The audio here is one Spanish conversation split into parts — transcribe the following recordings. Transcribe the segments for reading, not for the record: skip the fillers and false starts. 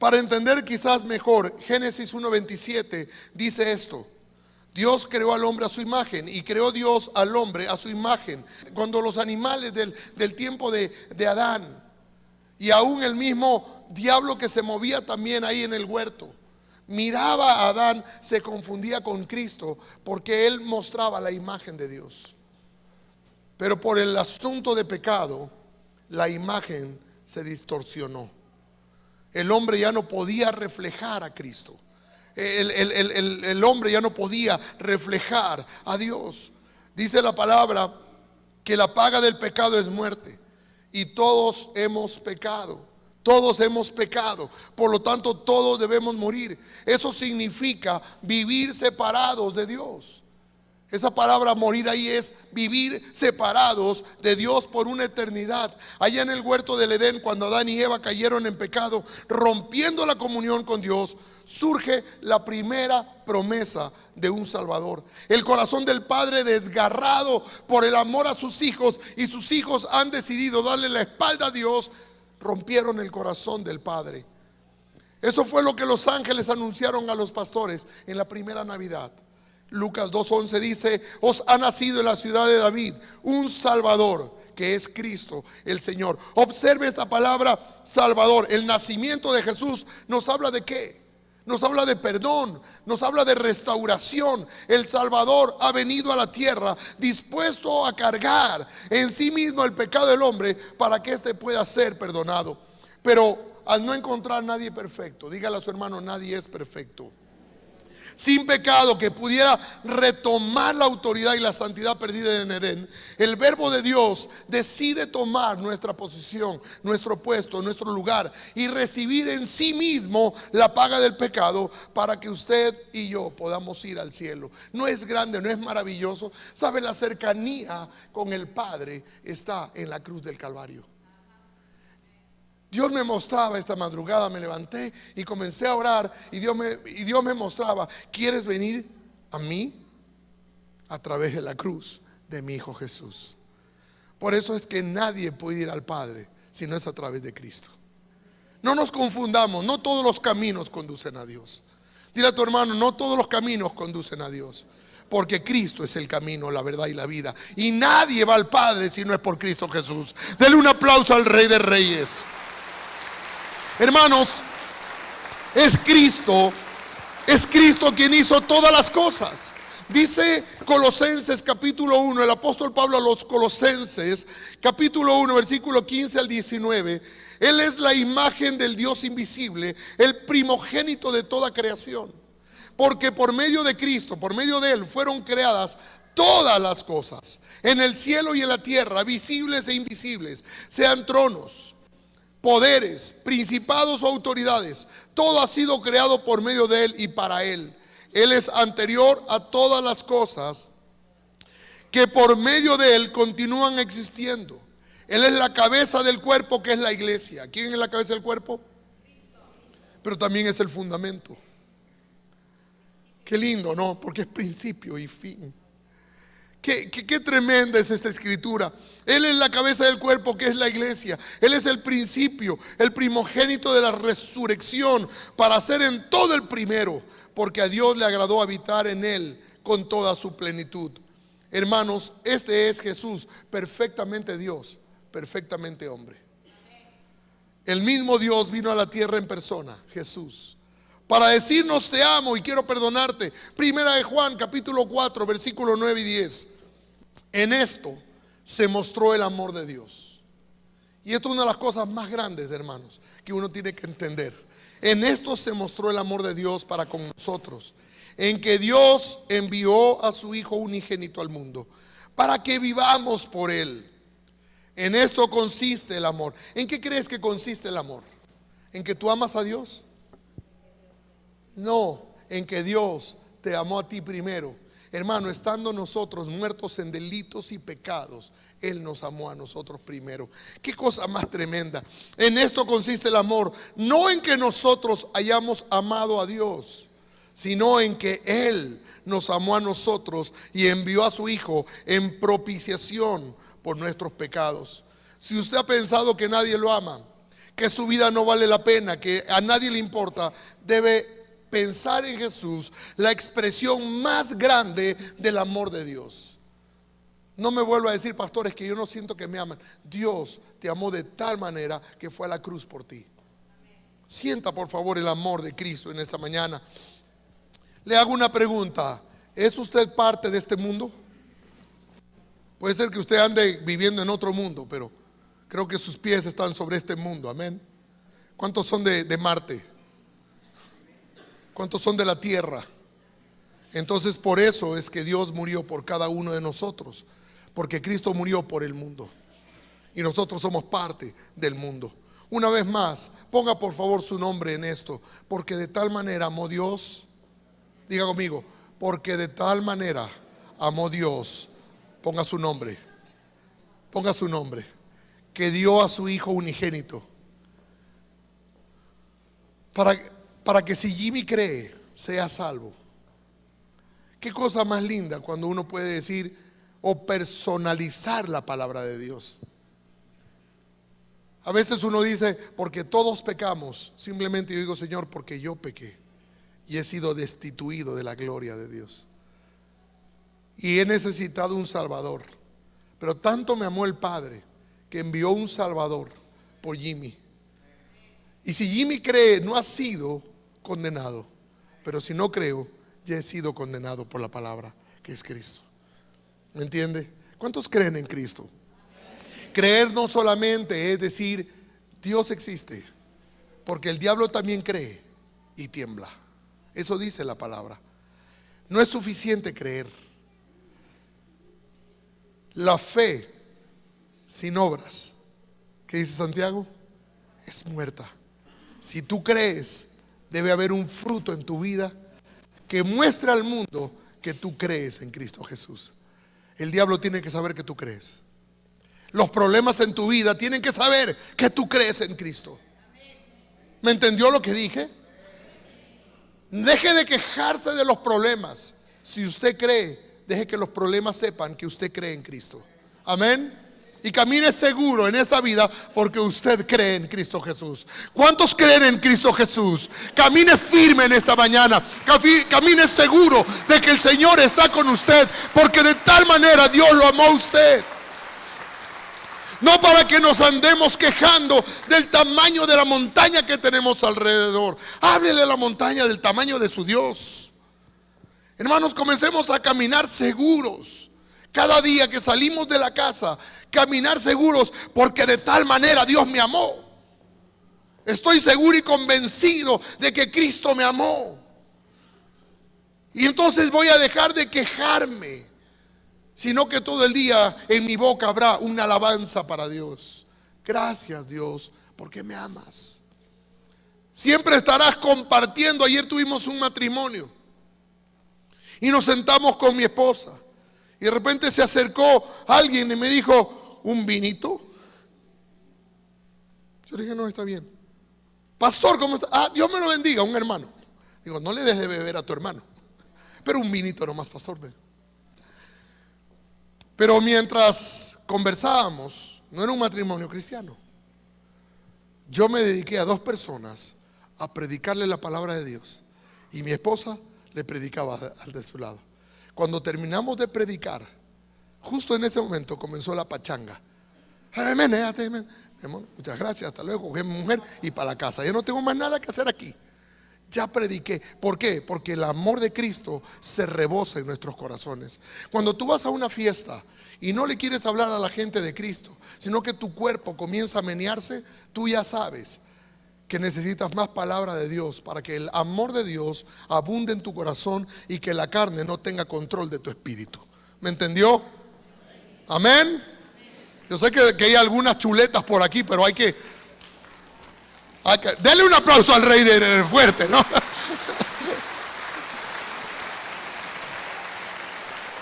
Para entender quizás mejor, Génesis 1:27 dice esto: Dios creó al hombre a su imagen, y creó Dios al hombre a su imagen. Cuando los animales del tiempo de Adán, y aún el mismo diablo que se movía también ahí en el huerto, miraba a Adán, se confundía con Cristo, porque él mostraba la imagen de Dios. Pero por el asunto de pecado, la imagen se distorsionó. El hombre ya no podía reflejar a Cristo. El hombre ya no podía reflejar a Dios. Dice la palabra que la paga del pecado es muerte, y todos hemos pecado. Todos hemos pecado, por lo tanto todos debemos morir. Eso significa vivir separados de Dios. Esa palabra morir ahí es vivir separados de Dios por una eternidad. Allá en el huerto del Edén, cuando Adán y Eva cayeron en pecado, rompiendo la comunión con Dios, surge la primera promesa de un Salvador. El corazón del Padre, desgarrado por el amor a sus hijos, y sus hijos han decidido darle la espalda a Dios, rompieron el corazón del Padre. Eso fue lo que los ángeles anunciaron a los pastores en la primera Navidad. Lucas 2:11 dice: os ha nacido en la ciudad de David un Salvador, que es Cristo el Señor. Observe esta palabra Salvador. El nacimiento de Jesús nos habla de ¿qué? Nos habla de perdón, nos habla de restauración. El Salvador ha venido a la tierra dispuesto a cargar en sí mismo el pecado del hombre para que éste pueda ser perdonado. Pero al no encontrar a nadie perfecto, dígale a su hermano: nadie es perfecto, sin pecado, que pudiera retomar la autoridad y la santidad perdida en Edén, el verbo de Dios decide tomar nuestra posición, nuestro puesto, nuestro lugar, y recibir en sí mismo la paga del pecado para que usted y yo podamos ir al cielo. ¿No es grande, no es maravilloso? ¿Sabe? La cercanía con el Padre está en la cruz del Calvario. Dios me mostraba esta madrugada, me levanté y comencé a orar, y Dios me mostraba: ¿quieres venir a mí? A través de la cruz de mi Hijo Jesús. Por eso es que nadie puede ir al Padre si no es a través de Cristo. No nos confundamos, no todos los caminos conducen a Dios. Dile a tu hermano: no todos los caminos conducen a Dios, porque Cristo es el camino, la verdad y la vida, y nadie va al Padre si no es por Cristo Jesús. Dele un aplauso al Rey de Reyes. Hermanos, es Cristo quien hizo todas las cosas. Dice Colosenses capítulo 1, el apóstol Pablo a los Colosenses capítulo 1, versículo 15 al 19: Él es la imagen del Dios invisible, el primogénito de toda creación. Porque por medio de Cristo, por medio de Él, fueron creadas todas las cosas, en el cielo y en la tierra, visibles e invisibles, sean tronos, poderes, principados o autoridades. Todo ha sido creado por medio de Él y para Él. Él es anterior a todas las cosas, que por medio de Él continúan existiendo. Él es la cabeza del cuerpo, que es la iglesia. ¿Quién es la cabeza del cuerpo? Pero también es el fundamento. Qué lindo, ¿no? Porque es principio y fin. Qué tremenda es esta escritura. Él es la cabeza del cuerpo, que es la iglesia. Él es el principio, el primogénito de la resurrección, para ser en todo el primero, porque a Dios le agradó habitar en él con toda su plenitud. Hermanos, este es Jesús, perfectamente Dios, perfectamente hombre. El mismo Dios vino a la tierra en persona, Jesús, para decirnos: te amo y quiero perdonarte. Primera de Juan capítulo 4, versículo 9 y 10. En esto se mostró el amor de Dios. Y esto es una de las cosas más grandes, hermanos, que uno tiene que entender. En esto se mostró el amor de Dios para con nosotros, en que Dios envió a su Hijo unigénito al mundo, para que vivamos por Él. En esto consiste el amor. ¿En qué crees que consiste el amor? ¿En que tú amas a Dios? No, en que Dios te amó a ti primero. Hermano, estando nosotros muertos en delitos y pecados, Él nos amó a nosotros primero. Qué cosa más tremenda. En esto consiste el amor, no en que nosotros hayamos amado a Dios, sino en que Él nos amó a nosotros y envió a su Hijo en propiciación por nuestros pecados. Si usted ha pensado que nadie lo ama, que su vida no vale la pena, que a nadie le importa, debe pensar en Jesús, la expresión más grande del amor de Dios. No me vuelva a decir, pastor, es que yo no siento que me aman. Dios te amó de tal manera que fue a la cruz por ti. Sienta por favor el amor de Cristo en esta mañana. Le hago una pregunta: ¿es usted parte de este mundo? Puede ser que usted ande viviendo en otro mundo, pero creo que sus pies están sobre este mundo, amén. ¿Cuántos son de Marte? ¿Cuántos son de la tierra? Entonces por eso es que Dios murió por cada uno de nosotros, porque Cristo murió por el mundo y nosotros somos parte del mundo. Una vez más, ponga por favor su nombre en esto: porque de tal manera amó Dios. Diga conmigo: porque de tal manera amó Dios. Ponga su nombre. Ponga su nombre. Que dio a su Hijo unigénito. Para que si Jimmy cree, sea salvo. Qué cosa más linda cuando uno puede decir o personalizar la palabra de Dios. A veces uno dice, porque todos pecamos. Simplemente yo digo, Señor, porque yo pequé y he sido destituido de la gloria de Dios y he necesitado un Salvador. Pero tanto me amó el Padre que envió un Salvador por Jimmy. Y si Jimmy cree, no ha sido condenado. Pero si no creo, ya he sido condenado por la palabra, que es Cristo. ¿Me entiende? ¿Cuántos creen en Cristo? Creer no solamente es decir Dios existe, porque el diablo también cree y tiembla. Eso dice la palabra. No es suficiente creer. La fe sin obras, ¿qué dice Santiago? Es muerta. Si tú crees, debe haber un fruto en tu vida que muestre al mundo que tú crees en Cristo Jesús. El diablo tiene que saber que tú crees. Los problemas en tu vida tienen que saber que tú crees en Cristo. ¿Me entendió lo que dije? Deje de quejarse de los problemas. Si usted cree, deje que los problemas sepan que usted cree en Cristo. Amén. Y camine seguro en esta vida porque usted cree en Cristo Jesús. ¿Cuántos creen en Cristo Jesús? Camine firme en esta mañana. Camine seguro de que el Señor está con usted, porque de tal manera Dios lo amó a usted. No para que nos andemos quejando del tamaño de la montaña que tenemos alrededor. Háblele a la montaña del tamaño de su Dios. Hermanos, comencemos a caminar seguros. Cada día que salimos de la casa, caminar seguros, porque de tal manera Dios me amó. Estoy seguro y convencido de que Cristo me amó. Y entonces voy a dejar de quejarme, sino que todo el día en mi boca habrá una alabanza para Dios. Gracias, Dios, porque me amas. Siempre estarás compartiendo. Ayer tuvimos un matrimonio y nos sentamos con mi esposa y de repente se acercó alguien y me dijo: ¿un vinito? Yo dije: no, está bien. Pastor, ¿cómo está? Ah, Dios me lo bendiga, un hermano. Digo: no le dejes de beber a tu hermano, pero un vinito nomás, pastor. Pero mientras conversábamos, no era un matrimonio cristiano. Yo me dediqué a 2 personas a predicarle la palabra de Dios y mi esposa le predicaba al de su lado. Cuando terminamos de predicar, justo en ese momento comenzó la pachanga. Amén, amén. Muchas gracias, hasta luego, cogí a mi mujer y para la casa. Ya no tengo más nada que hacer aquí. Ya prediqué. ¿Por qué? Porque el amor de Cristo se rebosa en nuestros corazones. Cuando tú vas a una fiesta y no le quieres hablar a la gente de Cristo, sino que tu cuerpo comienza a menearse, tú ya sabes que necesitas más palabra de Dios para que el amor de Dios abunde en tu corazón y que la carne no tenga control de tu espíritu. ¿Me entendió? Amén. Yo sé que hay algunas chuletas por aquí, pero hay que denle un aplauso al Rey de fuerte, ¿no?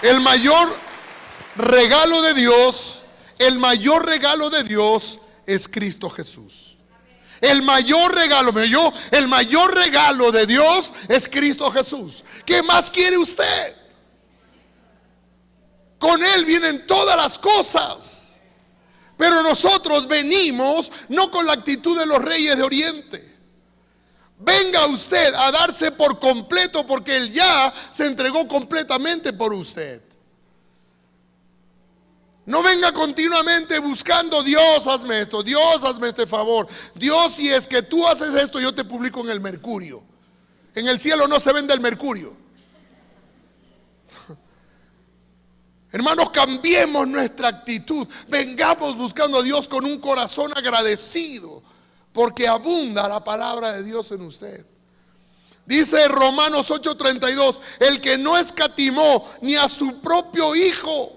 El mayor regalo de Dios, el mayor regalo de Dios es Cristo Jesús. El mayor regalo, ¿me oyó? El mayor regalo de Dios es Cristo Jesús. ¿Qué más quiere usted? Con Él vienen todas las cosas. Pero nosotros venimos no con la actitud de los reyes de Oriente. Venga usted a darse por completo porque Él ya se entregó completamente por usted. No venga continuamente buscando: Dios, hazme esto, Dios, hazme este favor. Dios, si es que tú haces esto, yo te publico en el Mercurio. En el cielo no se vende el mercurio. Hermanos, cambiemos nuestra actitud. Vengamos buscando a Dios con un corazón agradecido, porque abunda la palabra de Dios en usted. Dice Romanos 8:32: el que no escatimó ni a su propio Hijo,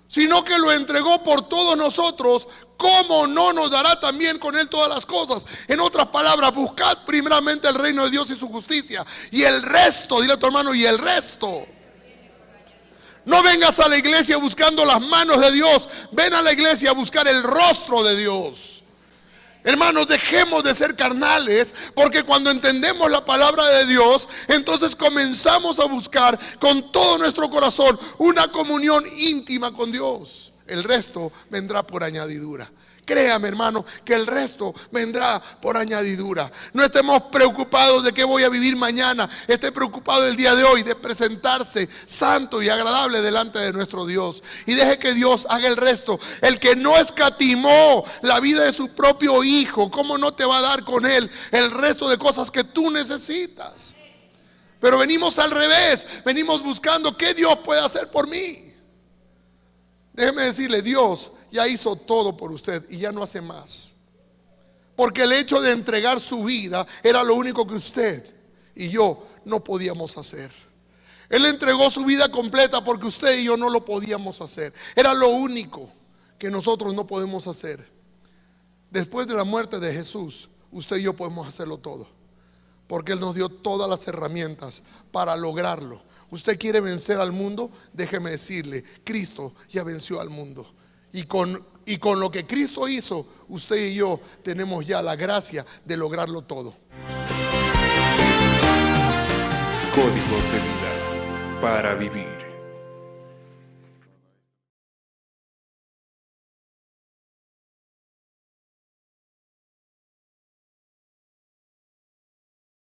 sino que lo entregó por todos nosotros, ¿cómo no nos dará también con Él todas las cosas? En otras palabras, buscad primeramente el reino de Dios y su justicia, y el resto, dile a tu hermano, y el resto. No vengas a la iglesia buscando las manos de Dios. Ven a la iglesia a buscar el rostro de Dios. Hermanos, dejemos de ser carnales, porque cuando entendemos la palabra de Dios, entonces comenzamos a buscar con todo nuestro corazón una comunión íntima con Dios. El resto vendrá por añadidura. Créame, hermano, que el resto vendrá por añadidura. No estemos preocupados de qué voy a vivir mañana. Esté preocupado del día de hoy, de presentarse santo y agradable delante de nuestro Dios. Y deje que Dios haga el resto. El que no escatimó la vida de su propio Hijo, ¿cómo no te va a dar con Él el resto de cosas que tú necesitas? Pero venimos al revés. Venimos buscando qué Dios puede hacer por mí. Déjeme decirle, Dios ya hizo todo por usted y ya no hace más. Porque el hecho de entregar su vida era lo único que usted y yo no podíamos hacer. Él entregó su vida completa porque usted y yo no lo podíamos hacer. Era lo único que nosotros no podemos hacer. Después de la muerte de Jesús, usted y yo podemos hacerlo todo, porque Él nos dio todas las herramientas para lograrlo. Usted quiere vencer al mundo, déjeme decirle, Cristo ya venció al mundo. Y con lo que Cristo hizo, usted y yo tenemos ya la gracia de lograrlo todo. Códigos de vida para vivir.